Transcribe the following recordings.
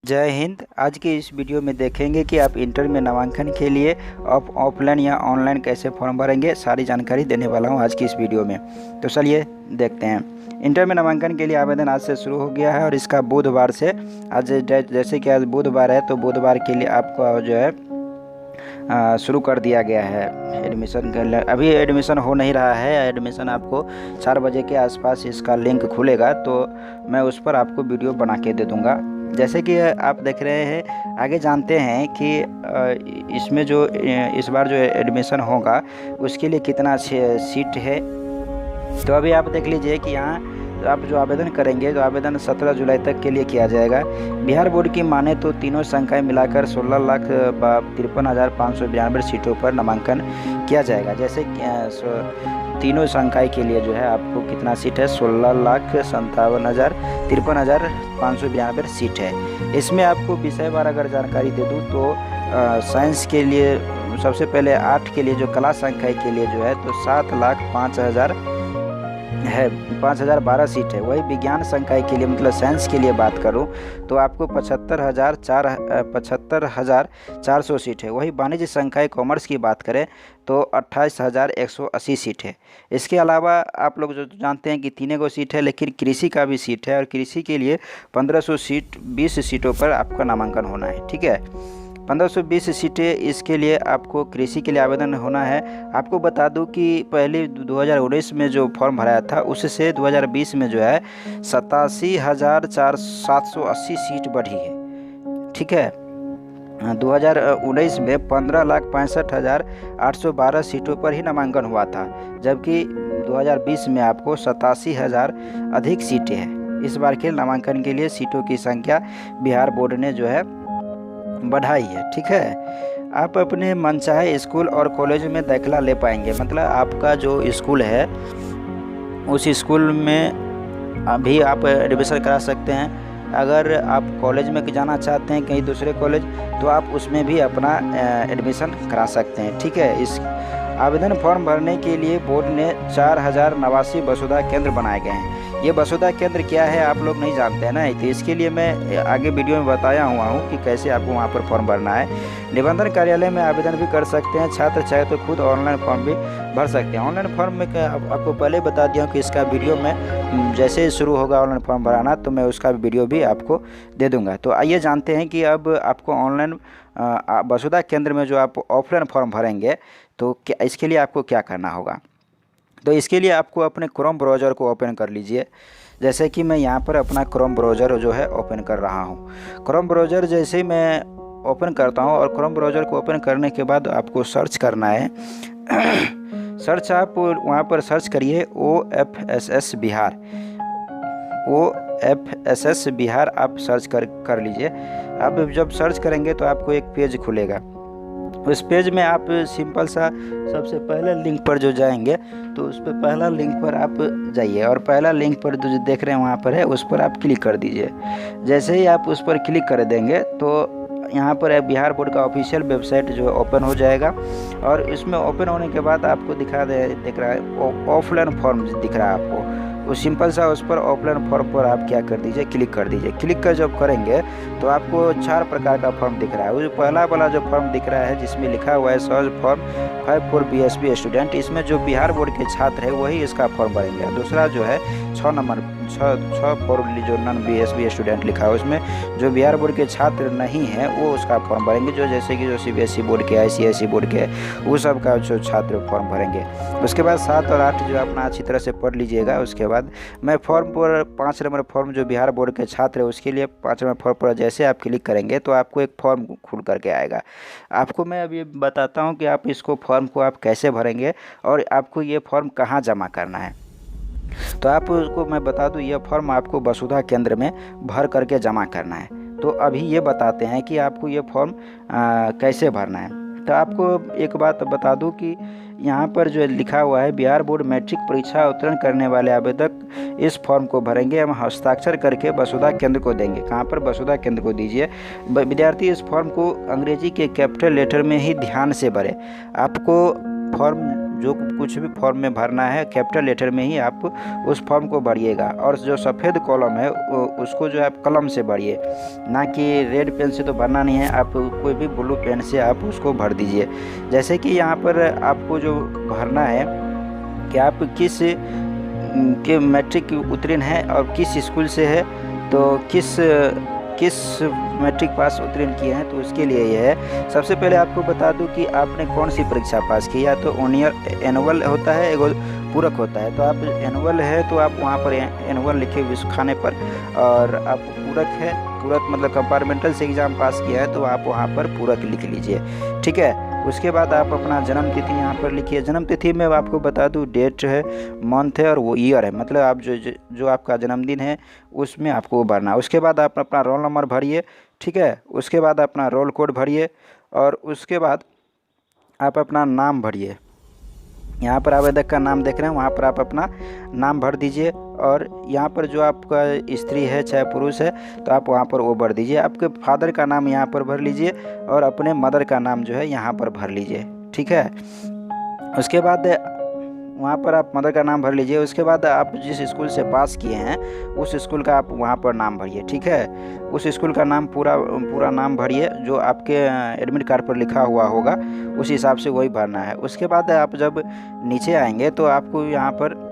जय हिंद। आज की इस वीडियो में देखेंगे कि आप इंटर में नामांकन के लिए ऑफलाइन या ऑनलाइन कैसे फॉर्म भरेंगे। सारी जानकारी देने वाला हूं आज की इस वीडियो में। तो चलिए देखते हैं। इंटर में नामांकन के लिए आवेदन आज से शुरू हो गया है और इसका बुधवार से आज जैसे कि आज बुधवार है तो बुधवार के लिए आपका जो है शुरू कर दिया गया है एडमिशन के लिए। अभी एडमिशन हो नहीं रहा है। एडमिशन आपको 4 बजे के आसपास इसका लिंक खुलेगा तो मैं उस पर आपको वीडियो बना के दे दूँगा। जैसे कि आप देख रहे हैं, आगे जानते हैं कि इसमें जो इस बार जो एडमिशन होगा उसके लिए कितना सीट है। तो अभी आप देख लीजिए कि यहाँ आप जो आवेदन करेंगे तो आवेदन 17 जुलाई तक के लिए किया जाएगा। बिहार बोर्ड की माने तो तीनों संख्याएं मिलाकर 16,53,592 सीटों पर नामांकन किया जाएगा। जैसे तीनों संकाय के लिए जो है आपको कितना सीट है, 16,57,53,592 सीट है। इसमें आपको विषयवार अगर जानकारी दे दूँ तो साइंस के लिए सबसे पहले 8 के लिए जो कला संकाय के लिए जो है तो 7,05,000 है, 5,012 सीट है। वही विज्ञान संकाय के लिए मतलब साइंस के लिए बात करूं तो आपको 75,400 सीट है। वही वाणिज्य संकाय कॉमर्स की बात करें तो 28,180 सीट है। इसके अलावा आप लोग जो जानते हैं कि 3 सीट है, लेकिन कृषि का भी सीट है और कृषि के लिए 1500 सीट 20 सीटों पर आपका नामांकन होना है। ठीक है, 1520 सीटें इसके लिए आपको कृषि के लिए आवेदन होना है। आपको बता दूं कि पहले 2019 में जो फॉर्म भराया था उससे 2020 में जो है 87,780 सीट बढ़ी है। ठीक है, 2019 में 15,65,812 सीटों पर ही नामांकन हुआ था, जबकि 2020 में आपको 87,000 अधिक सीटें हैं। इस बार के नामांकन के लिए सीटों की संख्या बिहार बोर्ड ने जो है बढ़ाई है। ठीक है, आप अपने मनचाहे स्कूल और कॉलेज में दाखिला ले पाएंगे। मतलब आपका जो स्कूल है उस स्कूल में अभी आप एडमिशन करा सकते हैं। अगर आप कॉलेज में जाना चाहते हैं कहीं दूसरे कॉलेज तो आप उसमें भी अपना एडमिशन करा सकते हैं। ठीक है, इस आवेदन फॉर्म भरने के लिए बोर्ड ने 4,089 वसुधा केंद्र बनाए गए हैं। ये वसुधा केंद्र क्या है आप लोग नहीं जानते हैं ना, तो इसके लिए मैं आगे वीडियो में बताया हुआ हूँ कि कैसे आपको वहाँ पर फॉर्म भरना है। निबंधन कार्यालय में आवेदन भी कर सकते हैं। छात्र चाहे तो खुद ऑनलाइन फॉर्म भी भर सकते हैं। ऑनलाइन फॉर्म में आपको पहले बता दिया हूँ कि इसका वीडियो में जैसे ही शुरू होगा ऑनलाइन फॉर्म भराना तो मैं उसका वीडियो भी आपको दे दूँगा। तो आइए जानते हैं कि अब आपको ऑनलाइन वसुधा केंद्र में जो आप ऑफलाइन फॉर्म भरेंगे तो क्या इसके लिए आपको क्या करना होगा। तो इसके लिए आपको अपने क्रोम ब्राउज़र को ओपन कर लीजिए। जैसे कि मैं यहाँ पर अपना क्रोम ब्राउज़र जो है ओपन कर रहा हूँ। क्रोम ब्राउज़र जैसे ही मैं ओपन करता हूँ और क्रोम ब्राउज़र को ओपन करने के बाद आपको सर्च करना है। सर्च आप वहाँ पर सर्च करिए OFSS बिहार। OFSS बिहार आप सर्च कर लीजिए। आप जब सर्च करेंगे तो आपको एक पेज खुलेगा। उस पेज में आप सिंपल सा सबसे पहले लिंक पर जो जाएंगे तो उस पर पहला लिंक पर आप जाइए और पहला लिंक पर जो देख रहे हैं वहाँ पर है उस पर आप क्लिक कर दीजिए। जैसे ही आप उस पर क्लिक कर देंगे तो यहाँ पर बिहार बोर्ड का ऑफिशियल वेबसाइट जो ओपन हो जाएगा और इसमें ओपन होने के बाद आपको दिख रहा है ऑफलाइन फॉर्म दिख रहा है आपको। वो सिंपल सा उस पर ऑफलाइन फॉर्म पर आप क्या कर दीजिए, क्लिक कर दीजिए। क्लिक कर जब करेंगे तो आपको 4 प्रकार का फॉर्म दिख रहा है। वो जो पहला वाला जो फॉर्म दिख रहा है जिसमें लिखा हुआ है सहज फॉर्म 5 फॉर BSB स्टूडेंट, इसमें जो बिहार बोर्ड के छात्र है वही इसका फॉर्म भरेंगे। दूसरा जो है 6 नंबर 6 फॉर जो नॉन BSB स्टूडेंट लिखा है उसमें जो बिहार बोर्ड के छात्र नहीं हैं वो उसका फॉर्म भरेंगे। जो जैसे कि जो CBSE बोर्ड के ICSE बोर्ड के वो सब का जो छात्र फॉर्म भरेंगे। उसके बाद 7 और 8 जो अपना अच्छी तरह से पढ़ लीजिएगा। उसके बाद मैं फॉर्म पर 5 नंबर फॉर्म जो बिहार बोर्ड के छात्र है उसके लिए 5 नंबर फॉर्म पर जैसे आप क्लिक करेंगे तो आपको एक फॉर्म खुल करके आएगा। आपको मैं अभी बताता हूं कि आप इसको फॉर्म को आप कैसे भरेंगे और आपको ये फॉर्म कहां जमा करना है। तो आप उसको मैं बता दूं, ये फॉर्म आपको वसुधा केंद्र में भर करके जमा करना है। तो अभी ये बताते हैं कि आपको ये फॉर्म कैसे भरना है। तो आपको एक बात बता दूं कि यहाँ पर जो लिखा हुआ है बिहार बोर्ड मैट्रिक परीक्षा उत्तीर्ण करने वाले आवेदक इस फॉर्म को भरेंगे एवं हस्ताक्षर करके वसुधा केंद्र को देंगे। कहाँ पर, वसुधा केंद्र को दीजिए। विद्यार्थी इस फॉर्म को अंग्रेजी के कैपिटल लेटर में ही ध्यान से भरे। आपको फॉर्म जो कुछ भी फॉर्म में भरना है कैपिटल लेटर में ही आप उस फॉर्म को भरिएगा, और जो सफ़ेद कॉलम है उसको जो है आप कलम से भरिए, ना कि रेड पेन से तो भरना नहीं है, आप कोई भी ब्लू पेन से आप उसको भर दीजिए। जैसे कि यहाँ पर आपको जो भरना है कि आप किस के मैट्रिक उत्तीर्ण है और किस स्कूल से है, तो किस मैट्रिक पास उत्तीर्ण किए हैं, तो उसके लिए ये है। सबसे पहले आपको बता दूं कि आपने कौन सी परीक्षा पास की, या तो एनुअल होता है, एगो पूरक होता है। तो आप एनुअल है तो आप वहाँ पर एनुअल लिखे उस खाने पर, और आप पूरक है, पूरक मतलब कंपार्टमेंटल से एग्ज़ाम पास किया है तो आप वहाँ पर पूरक लिख लीजिए, ठीक है। उसके बाद आप अपना जन्म तिथि यहाँ पर लिखिए। जन्म तिथि में आपको बता दूँ डेट है, मंथ है और वो ईयर है, मतलब आप जो आपका जन्मदिन है उसमें आपको वो भरना है। उसके बाद आप अपना रोल नंबर भरिए, ठीक है। उसके बाद अपना रोल कोड भरिए, और उसके बाद आप अपना नाम भरिए। यहाँ पर आवेदक का नाम देख रहे हैं, वहाँ पर आप अपना नाम भर दीजिए, और यहाँ पर जो आपका स्त्री है चाहे पुरुष है तो आप वहाँ पर वो भर दीजिए। आपके फादर का नाम यहाँ पर भर लीजिए, और अपने मदर का नाम जो है यहाँ पर भर लीजिए, ठीक है। उसके बाद वहाँ पर आप मदर का नाम भर लीजिए। उसके बाद आप जिस स्कूल से पास किए हैं उस स्कूल का आप वहाँ पर नाम भरिए, ठीक है। उस स्कूल का नाम पूरा नाम भरिए, जो आपके एडमिट कार्ड पर लिखा हुआ होगा उस हिसाब से वही भरना है। उसके बाद आप जब नीचे आएंगे तो आपको यहाँ पर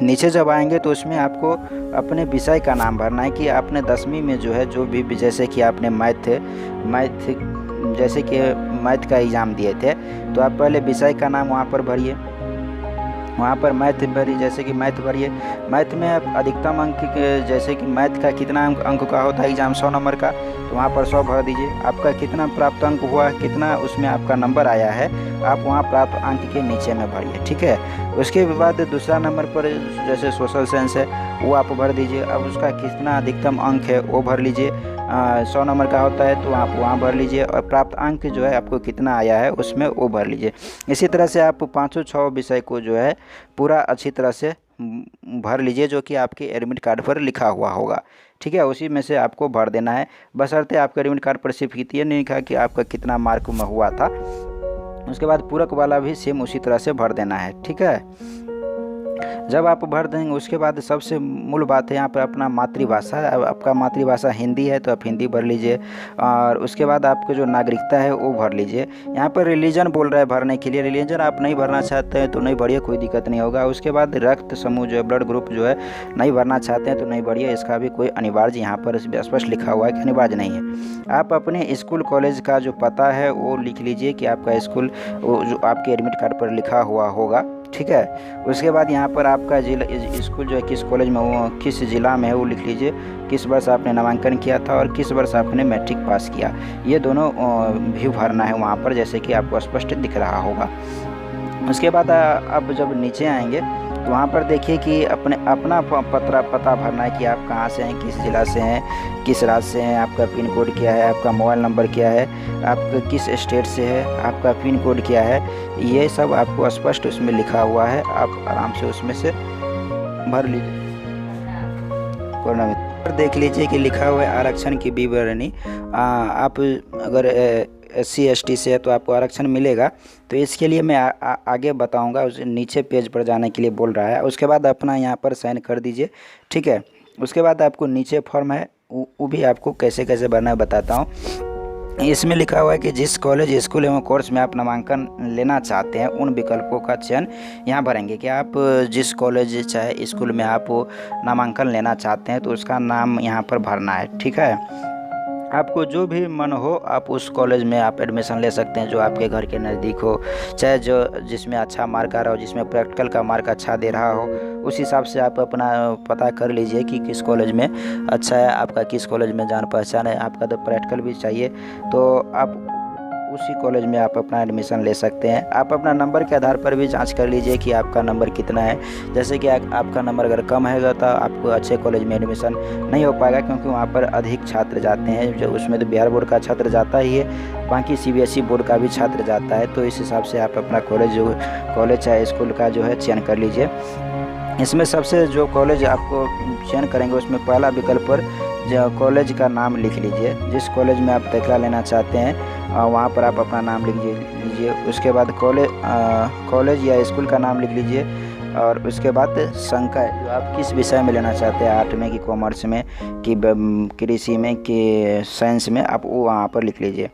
नीचे जब आएंगे तो उसमें आपको अपने विषय का नाम भरना है कि आपने 10वीं में जो है जो भी, जैसे कि आपने जैसे कि मैथ का एग्ज़ाम दिए थे तो आप पहले विषय का नाम वहाँ पर भरिए। वहाँ पर मैथ भरिए, जैसे कि मैथ भरिए। मैथ में आप अधिकतम अंक जैसे कि मैथ का कितना अंक का होता है एग्ज़ाम 100 नंबर का, तो वहाँ पर 100 भर दीजिए। आपका कितना प्राप्त अंक हुआ, कितना उसमें आपका नंबर आया है, आप वहाँ प्राप्त अंक के नीचे में भरिए, ठीक है। उसके बाद दूसरा नंबर पर जैसे सोशल साइंस है वो आप भर दीजिए। अब उसका कितना अधिकतम अंक है वो भर लीजिए। 100 नंबर का होता है तो आप वहाँ भर लीजिए, और प्राप्त अंक जो है आपको कितना आया है उसमें वो भर लीजिए। इसी तरह से आप 5-6 विषय को जो है पूरा अच्छी तरह से भर लीजिए, जो कि आपके एडमिट कार्ड पर लिखा हुआ होगा, ठीक है। उसी में से आपको भर देना है, बशर्ते आपके एडमिट कार्ड पर सिर्फ ये नहीं लिखा कि आपका कितना मार्क में हुआ था। उसके बाद पूरक वाला भी सेम उसी तरह से भर देना है, ठीक है। जब आप भर देंगे उसके बाद सबसे मूल बात है यहाँ पर अपना मातृभाषा। आपका मातृभाषा हिंदी है तो आप हिंदी भर लीजिए, और उसके बाद आपको जो नागरिकता है वो भर लीजिए। यहाँ पर रिलीजन बोल रहा है भरने के लिए, रिलीजन आप नहीं भरना चाहते हैं तो नहीं भरिए, कोई दिक्कत नहीं होगा। उसके बाद रक्त समूह जो है, ब्लड ग्रुप जो है नहीं भरना चाहते हैं तो नहीं भरिए, इसका भी कोई अनिवार्य यहाँ पर स्पष्ट लिखा हुआ है कि अनिवार्य नहीं है। आप अपने स्कूल कॉलेज का जो पता है वो लिख लीजिए कि आपका स्कूल जो आपके एडमिट कार्ड पर लिखा हुआ होगा, ठीक है। उसके बाद यहाँ पर आपका जिला स्कूल जो है किस कॉलेज में वो किस ज़िला में है वो लिख लीजिए, किस वर्ष आपने नामांकन किया था और किस वर्ष आपने मैट्रिक पास किया, ये दोनों भी भरना है वहाँ पर, जैसे कि आपको स्पष्ट दिख रहा होगा। उसके बाद आप जब नीचे आएंगे तो वहाँ पर देखिए कि अपना पता भरना है कि आप कहाँ से हैं, किस ज़िला से हैं, किस राज्य से हैं, आपका पिन कोड क्या है, आपका मोबाइल नंबर क्या है, आपका किस स्टेट से है, आपका पिन कोड क्या है, ये सब आपको स्पष्ट उसमें लिखा हुआ है। आप आराम से उसमें से भर लीजिए। देख लीजिए कि लिखा हुआ है आरक्षण की विवरणी। आप अगर SC ST से है तो आपको आरक्षण मिलेगा, तो इसके लिए मैं आगे बताऊंगा। उस नीचे पेज पर जाने के लिए बोल रहा है। उसके बाद अपना यहाँ पर साइन कर दीजिए, ठीक है। उसके बाद आपको नीचे फॉर्म है वो भी आपको कैसे कैसे भरना है बताता हूँ। इसमें लिखा हुआ है कि जिस कॉलेज, स्कूल एवं कोर्स में आप नामांकन लेना चाहते हैं उन विकल्पों का चयन यहाँ भरेंगे कि आप जिस कॉलेज चाहे स्कूल में आप नामांकन लेना चाहते हैं तो उसका नाम यहाँ पर भरना है, ठीक है। आपको जो भी मन हो आप उस कॉलेज में आप एडमिशन ले सकते हैं जो आपके घर के नज़दीक हो, चाहे जो जिसमें अच्छा मार्क आ रहा हो, जिसमें प्रैक्टिकल का मार्क अच्छा दे रहा हो, उस हिसाब से आप अपना पता कर लीजिए कि किस कॉलेज में अच्छा है, आपका किस कॉलेज में जान पहचान है। आपका तो प्रैक्टिकल भी चाहिए तो आप उसी कॉलेज में आप अपना एडमिशन ले सकते हैं। आप अपना नंबर के आधार पर भी जांच कर लीजिए कि आपका नंबर कितना है। जैसे कि आपका नंबर अगर कम है तो आपको अच्छे कॉलेज में एडमिशन नहीं हो पाएगा, क्योंकि वहाँ पर अधिक छात्र जाते हैं। जो उसमें तो बिहार बोर्ड का छात्र जाता ही है, बाकी CBSE बोर्ड का भी छात्र जाता है। तो इस हिसाब से आप अपना कॉलेज चाहे स्कूल का जो है चयन कर लीजिए। इसमें सबसे जो कॉलेज आपको चयन करेंगे उसमें पहला विकल्प पर जो कॉलेज का नाम लिख लीजिए। जिस कॉलेज में आप दाखिला लेना चाहते हैं वहाँ पर आप अपना नाम लिख लीजिए। उसके बाद कॉलेज या स्कूल का नाम लिख लीजिए, और उसके बाद संकाय जो आप किस विषय में लेना चाहते हैं, आर्ट में कि कॉमर्स में कि कृषि में कि साइंस में, आप वो वहाँ पर लिख लीजिए।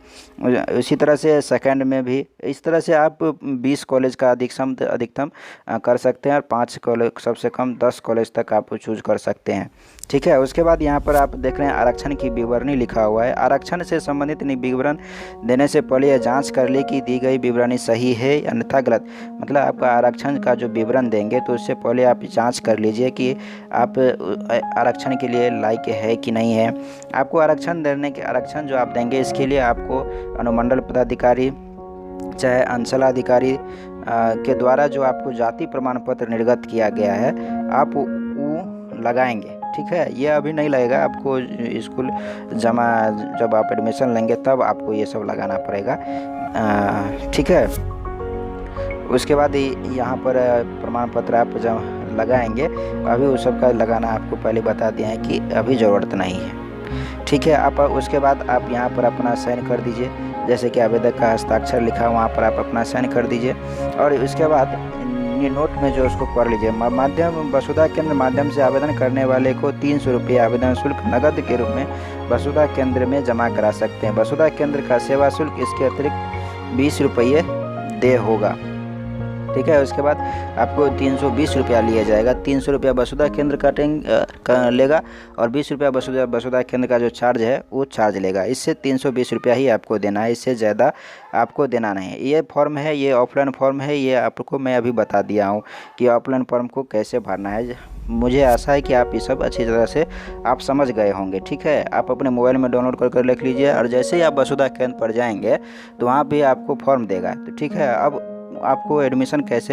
इसी तरह से सेकंड में भी इस तरह से आप 20 कॉलेज का अधिकतम कर सकते हैं, और 5 कॉलेज, सबसे कम 10 कॉलेज तक आप चूज कर सकते हैं। ठीक है। उसके बाद यहाँ पर आप देख रहे हैं आरक्षण की विवरणी लिखा हुआ है। आरक्षण से संबंधित विवरण देने से पहले यह जांच कर ले कि दी गई विवरणी सही है अन्यथा गलत। मतलब आपका आरक्षण का जो विवरण देंगे तो उससे पहले आप जांच कर लीजिए कि आप आरक्षण के लिए लायक है कि नहीं है। आपको आरक्षण जो आप देंगे, इसके लिए आपको अनुमंडल पदाधिकारी चाहे अंचलाधिकारी के द्वारा जो आपको जाति प्रमाण पत्र निर्गत किया गया है, आप वो लगाएंगे। ठीक है। ये अभी नहीं लगेगा, आपको स्कूल जब आप एडमिशन लेंगे तब आपको ये सब लगाना पड़ेगा। ठीक है। उसके बाद यहाँ पर प्रमाण पत्र आप जब लगाएंगे, अभी उस सब का लगाना आपको पहले बता दिया है कि अभी ज़रूरत नहीं है। ठीक है। आप उसके बाद आप यहाँ पर अपना साइन कर दीजिए, जैसे कि आवेदक का हस्ताक्षर लिखा है वहाँ पर आप अपना साइन कर दीजिए। और उसके बाद नोट में जो उसको पढ़ लीजिए। वसुधा केंद्र माध्यम से आवेदन करने वाले को 300 रुपये आवेदन शुल्क नगद के रूप में वसुधा केंद्र में जमा करा सकते हैं। वसुधा केंद्र का सेवा शुल्क इसके अतिरिक्त 20 रुपये दे होगा। ठीक है। उसके बाद आपको 320 रुपया लिया जाएगा। 300 रुपया वसुधा केंद्र लेगा, और 20 रुपया वसुधा केंद्र का जो चार्ज है वो चार्ज लेगा। इससे 320 रुपया ही आपको देना है, इससे ज़्यादा आपको देना नहीं है। ये फॉर्म है, ये ऑफलाइन फॉर्म है, ये आपको मैं अभी बता दिया हूँ कि ऑफलाइन फॉर्म को कैसे भरना है। मुझे आशा है कि आप ये सब अच्छी तरह से आप समझ गए होंगे। ठीक है। आप अपने मोबाइल में डाउनलोड कर लिख लीजिए, और जैसे ही आप वसुधा केंद्र पर जाएंगे तो वहाँ भी आपको फॉर्म देगा। तो ठीक है। अब आपको एडमिशन कैसे